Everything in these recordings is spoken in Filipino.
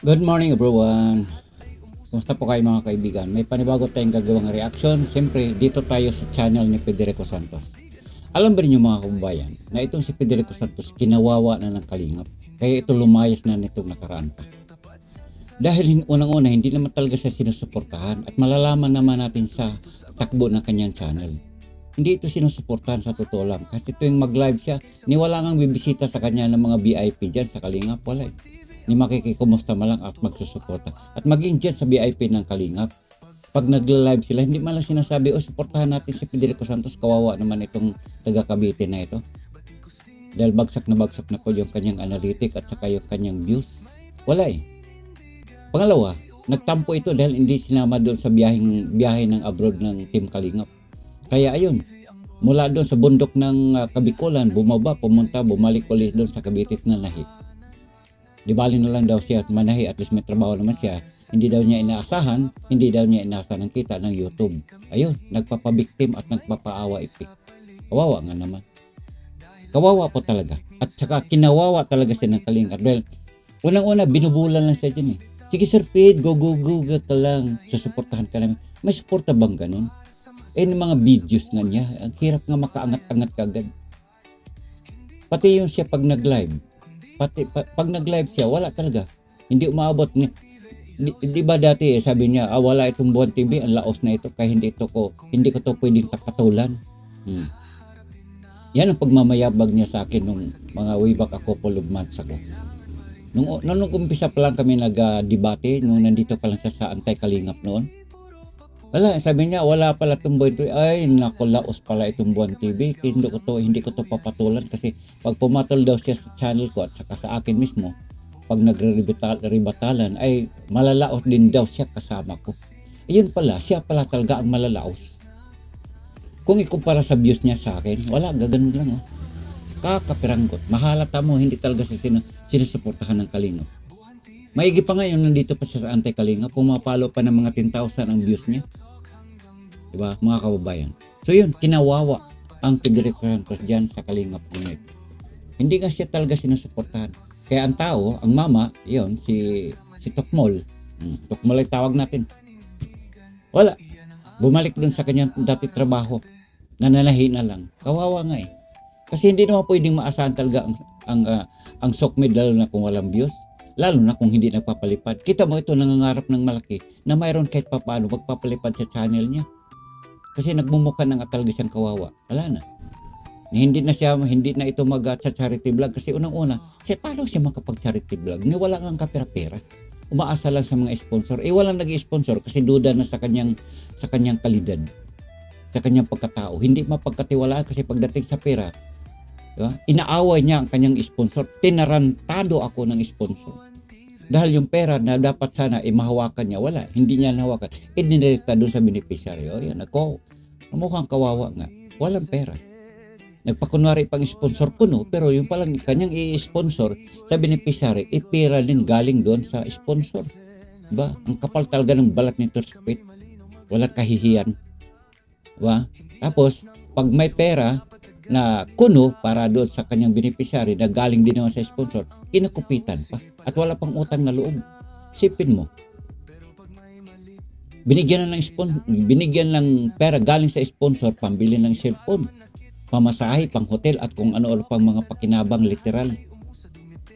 Good morning everyone. Kumusta po kayo mga kaibigan? May panibago tayong gagawang reaction. Siyempre, dito tayo sa channel ni Federico Santos. Alam ba niyo mga kababayan na itong si Federico Santos kinawawa na ng kalingap? Kaya ito lumayas na nitong nakaraan pa. Dahil unang-una hindi naman talaga siya sinusuportahan at malalaman naman natin sa takbo ng kanyang channel. Hindi ito sinusuportahan sa totoo lang. Kasi tuwing mag-live siya, ni wala ngang bibisita sa kanya ng mga VIP dyan sa Kalingap. Wala eh. Ni makikikumusta man lang at magsusuporta. At maging dyan sa VIP ng Kalingap. Pag nag-live sila, hindi man lang sinasabi, suportahan natin si Federico Santos. Kawawa naman itong taga Cavite na ito. Dahil bagsak na po yung kanyang analytic at saka yung kanyang views. Wala eh. Pangalawa, nagtampo ito dahil hindi sinama doon sa biyahe ng abroad ng Team Kalingap. Kaya ayun, mula doon sa bundok ng Kabikulan, bumaba, pumunta, bumalik ulit doon sa Cavite na nahi. Di bali na lang daw siya at manahi, at least may trabaho naman siya. Hindi daw niya inaasahan, hindi daw niya inaasahan ng kita ng YouTube. Ayun, nagpapabiktim at nagpapaawa ipik. Kawawa nga naman. Kawawa po talaga. At saka kinawawa talaga siya ng Kalingap. Dahil unang-una, binubulan lang siya dyan eh. Sige Sir Pete, go ka lang. Susuportahan ka namin. May suporta bang ganun? Ng mga videos nga niya, ang hirap nga makaangat-angat kagad. Pati yung siya pag nag-live, pag nag-live siya, wala talaga. Hindi umaabot ni di ba dati sabi niya, wala itong Buwan TV, ang laos na ito, kaya hindi ko to pwedeng takatulan. Yan ang pagmamayabag niya sa akin nung mga way back a couple of months ago. Nung umpisa pa lang kami nag-debate, nung nandito pa lang siya sa Anti-Kalingap noon. Wala, sabi niya, wala pala itong Buwan TV. Ay, naku, laos pala itong Buwan TV. Hindi ko to papatulan kasi pag pumatol daw siya sa channel ko at saka sa akin mismo, pag nagre-rebatalan, ay malalaos din daw siya kasama ko. Ayun pala, siya pala talaga ang malalaos. Kung ikumpara sa views niya sa akin, wala, gaganon lang. Kakapiranggot. Mahalata mo, hindi talaga siya sinusuportahan ng Kalingap. Maigi pa ngayon, nandito pa siya sa Anti-Kalingap, pumapalo pa ng mga 10,000 ang views niya. Diba, mga kababayan? So yun, kinawawa ang Federico Santos dyan sa Kalingap Unit. Hindi nga siya talaga sinusuportahan. Kaya ang tao, ang mama, yun, si Tokmol. Tokmol ay tawag natin. Wala. Bumalik dun sa kanyang dati trabaho. Nananahi na lang. Kawawa nga eh. Kasi hindi naman pwedeng maasahan talaga ang sokmed, lalo na kung walang views. Lalo na kung hindi nagpapalipad. Kita mo ito, nangangarap ng malaki na mayroon kahit papaano magpapalipad sa channel niya. Kasi nagmumukha ng talaga siyang kawawa. Wala na. Hindi na ito mag-charity vlog kasi unang-una, paano siya makapag-charity vlog? Wala kang kapera-pera. Umaasa lang sa mga sponsor. Walang nag-sponsor kasi duda na sa kanyang kalidad. Sa kanyang pagkatao. Hindi mapagkatiwalaan kasi pagdating sa pera, diba? Inaaway niya ang kanyang sponsor. Tinarantado ako ng sponsor. Dahil yung pera na dapat sana mahawakan niya, wala. Hindi niya nahawakan. Inirekta doon sa beneficiary. Yan ako. Mukhang kawawa nga. Walang pera. Nagpakunwari pang sponsor kuno, pero yung palang kanyang i-sponsor sa beneficiary, pera din galing doon sa sponsor. Diba? Ang kapal talaga ng balat nito sa Pete. Walang kahihiyan. Diba? Tapos, pag may pera na kuno para doon sa kanyang beneficiary na galing din naman sa sponsor, kinukupitan pa at wala pang utang na loob. Sipin mo, binigyan ng pera galing sa sponsor, pambili ng cellphone, pamasahe, pang hotel at kung ano pang mga pakinabang literal.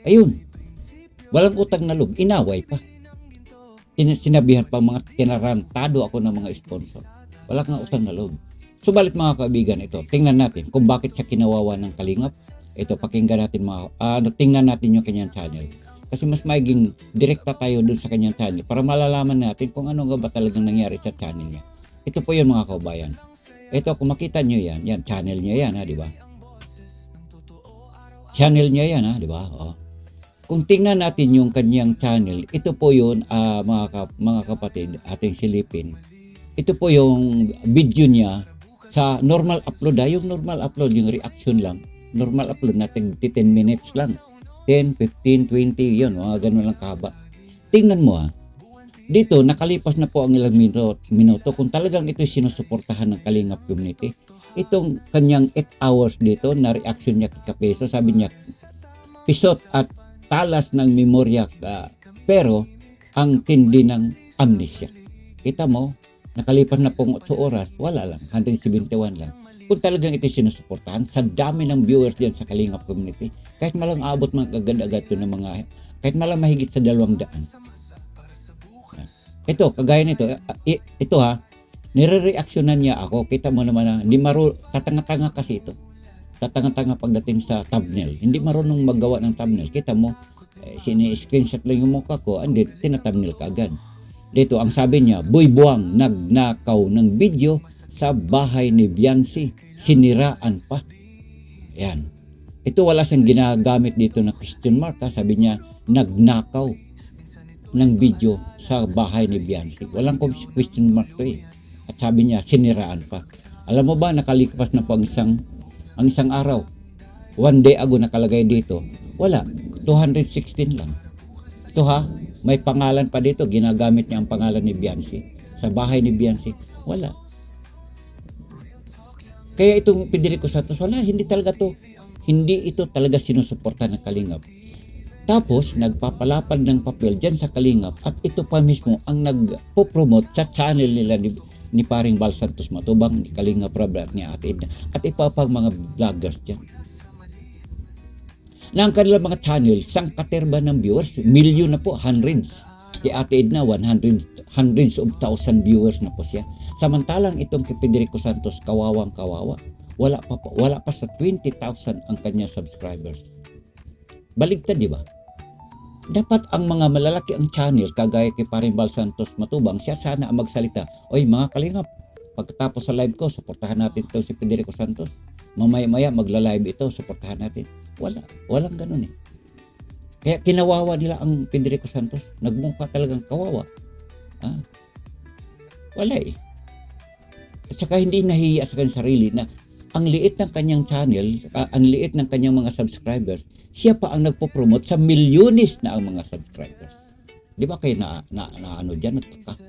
Ayun, walang utang na loob, inaway pa. Sinabihan pa mga tinarantado ako ng mga sponsor. Wala kang utang na loob. Subalit mga kaibigan, ito, tingnan natin kung bakit siya kinawawa ng Kalingap. Ito, pakinggan natin tingnan natin yung kanyang channel. Kasi mas maiging direkta tayo dun sa kanyang channel para malalaman natin kung ano nga ba talagang nangyari sa channel niya. Ito po yun mga kaubayan. Ito, kung makita nyo yan, channel niya yan, di ba? Channel niya yan, di ba? Kung tingnan natin yung kanyang channel, ito po yun, mga kapatid, ating silipin. Ito po yung video niya sa normal upload, yung reaction lang. Normal upload natin 10 minutes lang. 10, 15, 20, yun, mga ganun lang kahaba. Tingnan mo dito nakalipas na po ang ilang minuto kung talagang ito sinusuportahan ng Kalingap community. Itong kanyang 8 hours dito na reaction niya kay Kapeso, sabi niya, pisot at talas ng memorya Pero, ang tindi ng amnesia. Kita mo, nakalipas na pong 8 oras, wala lang, 171 lang. Kung talagang ito sinusuportahan, sa dami ng viewers diyan sa Kalingap community, kahit malang abot mga agad-agad to ng mga, kahit malang mahigit sa 200. Ito, kagaya nito, ito ha, nire-reactionan niya ako. Kita mo naman na, hindi tatanga-tanga kasi ito. Tatanga-tanga pagdating sa thumbnail. Hindi marunong maggawa ng thumbnail. Kita mo, sini-screenshot lang yung mukha ko, and then, tina-thumbnail ka agad. Dito, ang sabi niya, Boy Buwang nagnakaw ng video sa bahay ni Biancy. Siniraan pa. Yan. Ito wala siyang ginagamit dito na question mark. Ha? Sabi niya, nagnakaw ng video sa bahay ni Biancy. Walang question mark to eh. At sabi niya, siniraan pa. Alam mo ba, nakalipas na po ang isang araw. One day ago nakalagay dito. Wala. 216 lang. Ito ha, may pangalan pa dito. Ginagamit niya ang pangalan ni Biancy. Sa bahay ni Biancy. Wala. Kaya itong Federico Santos, wala. Hindi talaga to. Hindi ito talaga sinusuporta ng Kalingap. Tapos, nagpapalapad ng papel dyan sa Kalingap at ito pa mismo ang nagpo-promote sa channel nila ni paring Val Santos Matubang, ni Kalingap Rab at ni Ate Edna at iba pang mga vloggers dyan. Na ang kanilang mga channel, sang katerba ng viewers, milyon na po, hundreds. Kay Ate Edna, hundreds of thousand viewers na po siya. Samantalang itong kay Federico Santos, kawawang kawawa. Wala pa sa 20,000 ang kanya subscribers. Baligtad, di ba? Dapat ang mga malalaki ang channel, kagaya kay paring Val Santos Matubang, siya sana ang magsalita. Oy mga Kalingap, pagkatapos sa live ko, suportahan natin ito si Federico Santos. Mamaya-maya magla-live ito, suportahan natin. Walang ganun eh. Kaya kinawawa nila ang Federico Santos. Nagmukha talagang kawawa. Wala eh. At saka hindi nahihiya sa kanyang sarili na ang liit ng kanyang channel, ang liit ng kanyang mga subscribers, siya pa ang nagpo-promote sa milyones na ang mga subscribers. Di ba kayo na ano dyan, nagtaka?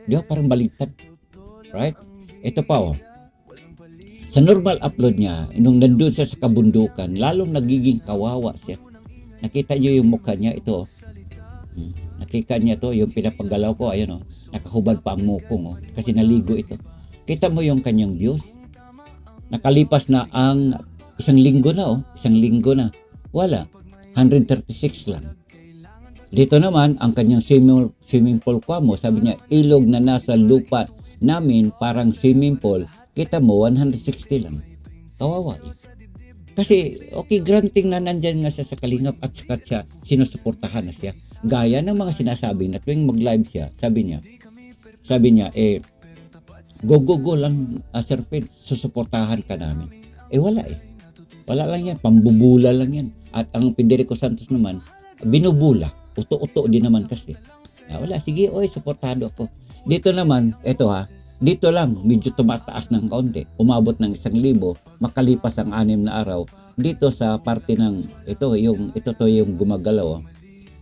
Di ba parang baligtad? Right? Ito pa oh. Sa normal upload niya, nung nandun siya sa kabundukan, lalong nagiging kawawa siya. Nakita niyo yung mukha niya, ito. Nakita niya to, yung pinapagalaw ko, ayun oh, nakahubad pa ang mukong oh, kasi naligo ito. Kita mo yung kanyang views. Nakalipas na ang isang linggo na. Wala, 136 lang. Dito naman, ang kanyang swimming pool mo, sabi niya, ilog na nasa lupa namin, parang swimming pool. Kita mo, 160 lang. Kawawa eh. Kasi, okay, granting na nandyan nga siya sa Kalingap at saka siya, sinusuportahan na siya. Gaya ng mga sinasabi na tuwing mag-live siya, sabi niya, go lang, Sir Ped, susuportahan ka namin. Wala eh. Wala lang yan, pambubula lang yan. At ang Federico Santos naman, binubula. Uto-uto din naman kasi. Wala, sige, suportado ako. Dito naman, eto ha, dito lang, medyo tumataas ng kaunti. Umabot ng 1,000, makalipas ang 6 na araw. Dito sa parte ng, ito yung gumagalaw.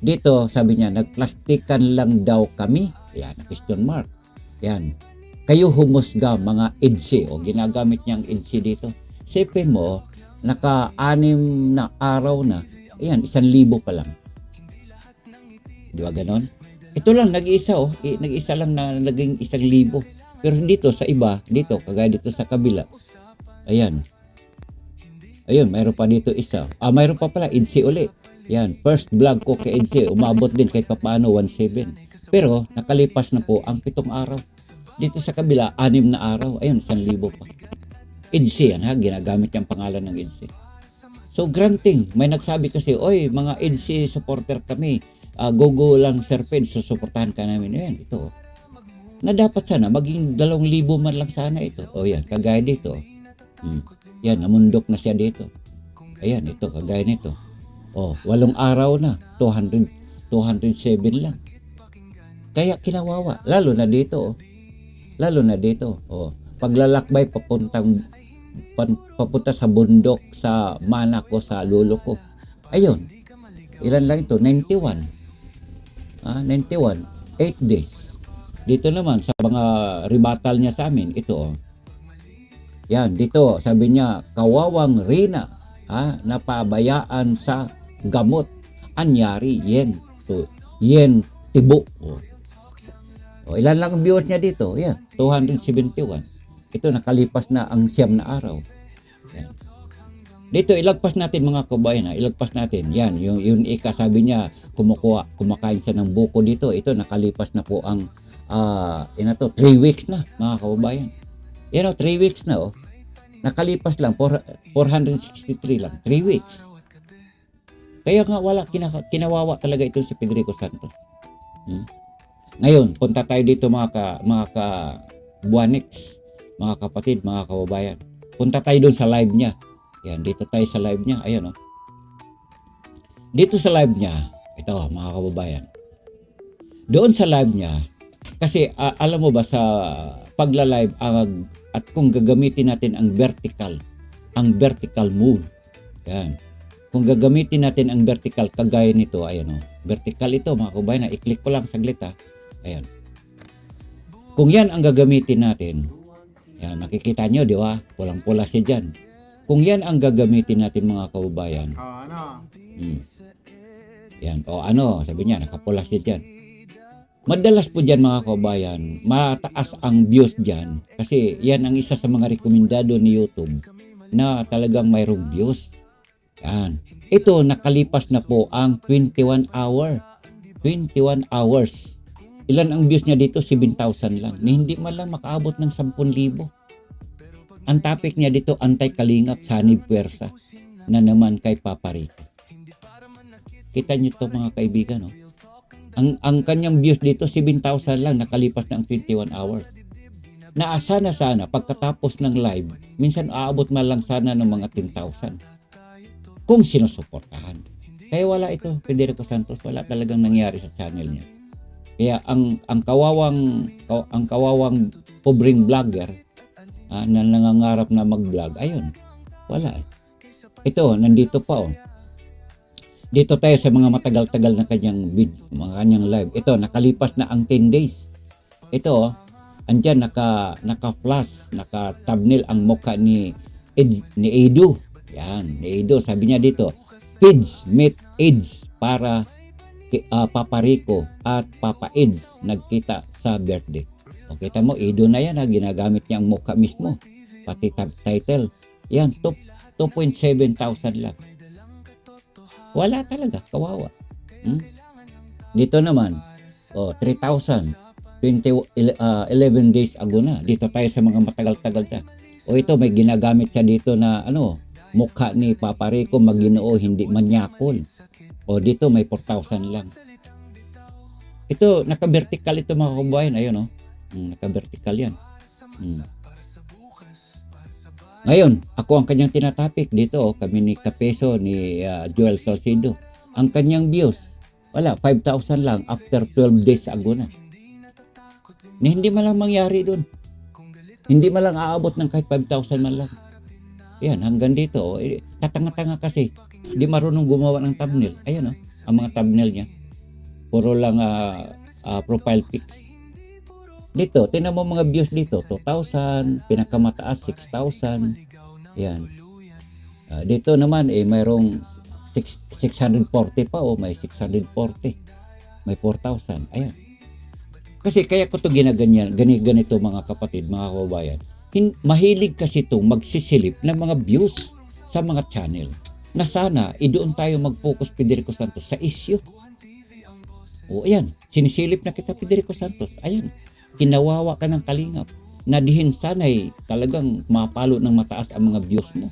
Dito, sabi niya, nagplastikan lang daw kami. Yan, question mark. Yan. Kayo humusga mga EDSI. Ginagamit niya ang EDSI dito. Sipin mo, naka-6 na araw na. Ayan, 1,000 pa lang. Di ba ganon? Ito lang, nag-iisa nag-isa lang na naging 1,000. Pero dito sa iba, dito, kagaya dito sa kabila. Ayan. Ayun, mayroon pa dito isa. Mayroon pa pala, EDSI uli. Yan, first vlog ko kay EDSI. Umabot din kahit papaano, 1,700. Pero, nakalipas na po ang 7 araw. Dito sa kabila, 6 na araw. Ayun, 1,000 pa. EDSI yan ha, ginagamit yung pangalan ng EDSI. So, granting, may nagsabi kasi, oy, mga EDSI supporter kami. Go lang Sir Ped, susuportahan ka namin. Ayan, ito. Na dapat sana, maging 2,000 man lang sana ito. Yan, kagaya dito. Yan, namundok na siya dito. Ayan, ito, kagaya nito. 8 araw na, 207 lang. Kaya kinawawa, lalo na dito. Paglalakbay papunta sa bundok, sa mana ko, sa lolo ko. Ayun, ilan lang ito? 91. 8 days. Dito naman, sa mga rebattal niya sa amin, ito. Yan, dito, sabi niya, kawawang Rina, napabayaan sa gamot. Anyari, yan. So, yen tibo. O, ilan lang ang viewers niya dito? Yan, 271. Ito, nakalipas na ang 9 na araw. Yan. Dito, ilagpas natin mga kabayan, ilagpas natin. Yan, yung Ika, sabi niya, kumakain siya ng buko dito. Ito, nakalipas na po ang, 3 weeks na, mga kababayan. Yan o, 3 weeks na o. Nakalipas lang, 463 lang, 3 weeks. Kaya nga wala, kinawawa talaga ito si Federico Santos. Ngayon, punta tayo dito mga ka-buwanix, mga kapatid, mga kababayan. Punta tayo doon sa live niya. Yan, dito tayo sa live niya. Ayan o. Dito sa live niya, ito mga kababayan. Doon sa live niya, kasi alam mo ba sa pagla-live at kung gagamitin natin ang vertical move. Yan. Kung gagamitin natin ang vertical kagaya nito, ayan o. Vertical ito mga kababayan, i-click ko lang saglit ha. Ayan. Kung yan ang gagamitin natin, yan, makikita nyo, di ba? Pulang-pula siya dyan. Kung yan ang gagamitin natin mga kababayan. Yan, sabi niya, nakapula siya dyan. Madalas po dyan mga kababayan, mataas ang views dyan. Kasi yan ang isa sa mga rekomendado ni YouTube na talagang mayroong views. Yan. Ito, nakalipas na po ang 21 hours. Ilan ang views niya dito? 7,000 lang. Hindi man lang makaabot ng 10,000. Ang topic niya dito, anti-kalingap, sanib puwersa na naman kay Papa Rico. Kita niyo to mga kaibigan, no? Ang kanyang views dito, 7,000 lang, nakalipas na ang 21 hours. Naasa na sana, pagkatapos ng live, minsan aabot man lang sana ng mga 10,000. Kung sinusuportahan. Kaya wala ito, Federico Santos, wala talagang nangyari sa channel niya. Kaya ang kawawang pobreng vlogger na nangangarap na mag-vlog, ayun, wala. Ito, nandito pa oh. Dito tayo sa mga matagal-tagal na kanyang video, mga kanyang live. Ito, nakalipas na ang 10 days. Ito, andyan naka-flash, naka-thumbnail ang mukha ni Edu. Yan, ni Edu. Sabi niya dito, Kids meet AIDS para Papa Rico at Papa Eds nagkita sa birthday. O kita mo, Edu na yan, ginagamit niya ang mukha mismo. Pati title. Yan, 2.7 thousand lang. Wala talaga, kawawa. Dito naman, 3,000. 11 days ago na. Dito tayo sa mga matagal-tagal na. O ito, may ginagamit siya dito na mukha ni Papa Rico, Maginoo, hindi manyakol. O dito, may 4,000 lang. Ito, naka-vertical ito mga kabayan. Ayun, naka-vertical yan. Ngayon, ako ang kanyang tinatapik dito, kami ni Kapeso, ni Joel Salcido. Ang kanyang views, wala, 5,000 lang after 12 days ago na. Hindi man lang mangyari doon. Hindi man lang aabot ng kahit 5,000 man lang. Yan, hanggang dito, tatanga-tanga kasi. Hindi marunong gumawa ng thumbnail. Ayun, ang mga thumbnail niya. Puro lang profile pics. Dito, tinan mo mga views dito, 2,000, pinakamataas 6,000. Yan. Dito naman mayroong 640 pa may 640. May 4,000. Ayan. Kasi kaya ko to ganito mga kapatid, mga kababayan. Mahilig kasi to magsisilip ng mga views sa mga channel. Na sana, doon tayo mag-focus, Federico Santos, sa issue. O ayan, sinisilip na kita, Federico Santos. Ayan. Kinawawa ka ng kalingap na dihin sana'y talagang mapalo ng mataas ang mga views mo.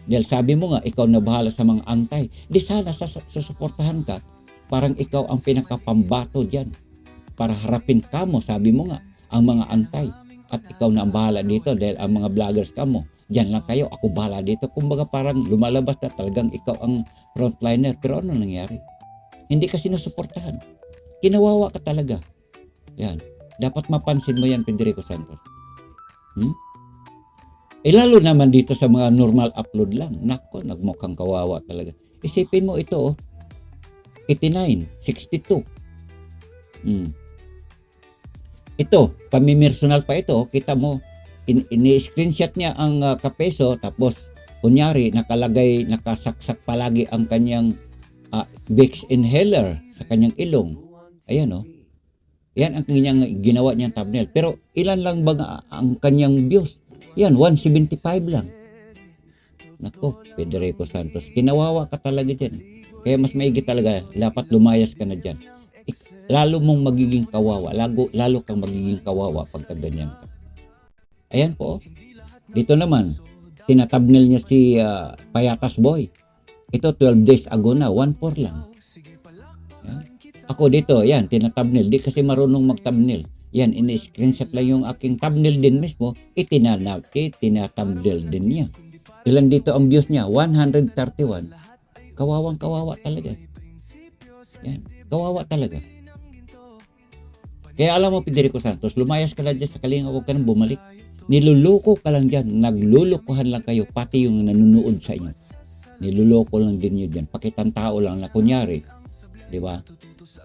Dahil sabi mo nga, ikaw na bahala sa mga antay. Di sana susuportahan ka, parang ikaw ang pinakapambato dyan. Para harapin ka mo, sabi mo nga, ang mga antay. At ikaw na ang bahala dito dahil ang mga vloggers ka mo, dyan lang kayo, ako bahala dito. Kumbaga parang lumalabas na talagang ikaw ang frontliner. Pero ano nangyari? Hindi ka sinusuportahan. Kinawawa ka talaga. Yan. Dapat mapansin mo yan, Federico Santos. Lalo naman dito sa mga normal upload lang. Nako, nagmukhang kawawa talaga. Isipin mo ito, 89, 62. Ito, pamimersonal pa ito. Kita mo, ini-screenshot niya ang Kapeso, tapos kunyari, nakasaksak palagi ang kanyang Vicks inhaler sa kanyang ilong. Ayan o. Yan ang kanyang ginawa niyang thumbnail. Pero ilan lang ba ang kanyang views? Yan, 175 lang. Nako, Federico Santos, kinawawa ka talaga dyan. Kaya mas maigi talaga, dapat lumayas ka na dyan. Lalo mong magiging kawawa, lalo kang magiging kawawa pagka ganyan ka. Ayan po. Dito naman, tinatabnil niya si Payatas Boy. Ito 12 days ago na, 1.4 lang. Yan. Ako dito, yan, tinatabnil. Di kasi marunong magtabnil. Yan, ini-screenshot lang yung aking thumbnail din mismo, tinatabnil din niya. Ilan dito ang views niya? 131. Kawawang kawawa talaga. Yan, kawawa talaga. Kaya alam mo, Federico Santos, lumayas ka lang dyan sa Kalinga, huwag ka nang bumalik. Niluloko ka lang dyan, naglulukohan lang kayo, pati yung nanonood sa inyo. Niluloko lang din nyo dyan, pakitang tao lang na kunyari, di ba?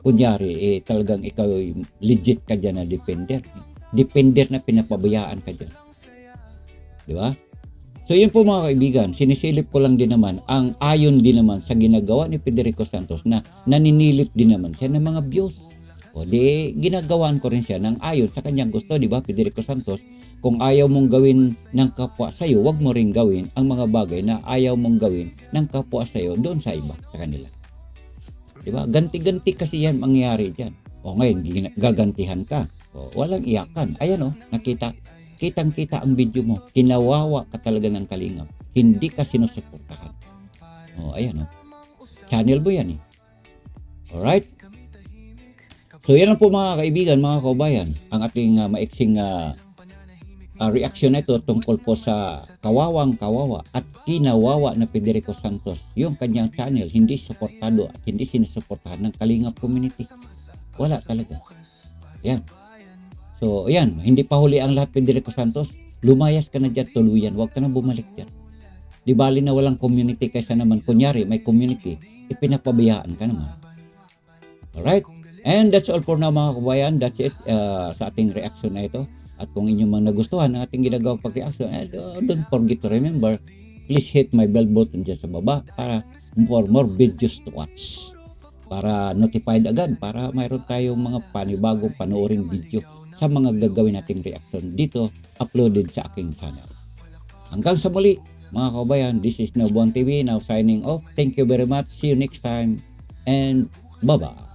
Kunyari, talagang ikaw legit ka dyan na defender. Defender na pinapabayaan ka dyan. Di ba? So yun po mga kaibigan, sinisilip ko lang din naman ang ayon din naman sa ginagawa ni Federico Santos na naninilip din naman siya ng mga views. O di ginagawaan ko rin siya ng ayon sa kanyang gusto, di ba Federico Santos? Kung ayaw mong gawin ng kapwa sa'yo, wag mo rin gawin ang mga bagay na ayaw mong gawin ng kapwa sa'yo doon sa iba, sa kanila. Di ba? Ganti-ganti kasi yan mangyayari dyan. O ngayon, gagantihan ka. O, walang iyakan. Ayan o, nakita. Kitang-kita ang video mo. Kinawawa ka talaga ng Kalingap. Hindi ka sinusuportahan. O, ayan o. Channel mo yan eh. Alright? So, yan lang po mga kaibigan, mga kaubayan. Ang ating maiksing reaction na ito tungkol po sa kawawang kawawa at kinawawa na Federico Santos. Yung kanyang channel, hindi suportado at hindi sinusuportahan ng Kalingap community. Wala talaga. Yan. So, ayan, hindi pa huli ang lahat, Federico Santos. Lumayas ka na dyan, tuluyan. Huwag ka na bumalik dyan. Di bali na walang community kaysa naman, kunyari, may community, ipinapabayaan ka naman. Alright? And that's all for now mga kabayan. That's it sa ating reaction na ito. At kung inyong mga nagustuhan ng ating ginagawang pag-reaction, don't forget to remember, please hit my bell button dyan sa baba para for more videos to watch. Para notified agad, para mayroon tayong mga panibagong panooring video sa mga gagawin nating reaction dito uploaded sa aking channel. Hanggang sa muli mga kabayan, this is Nobuan TV now signing off. Thank you very much. See you next time and bye-bye.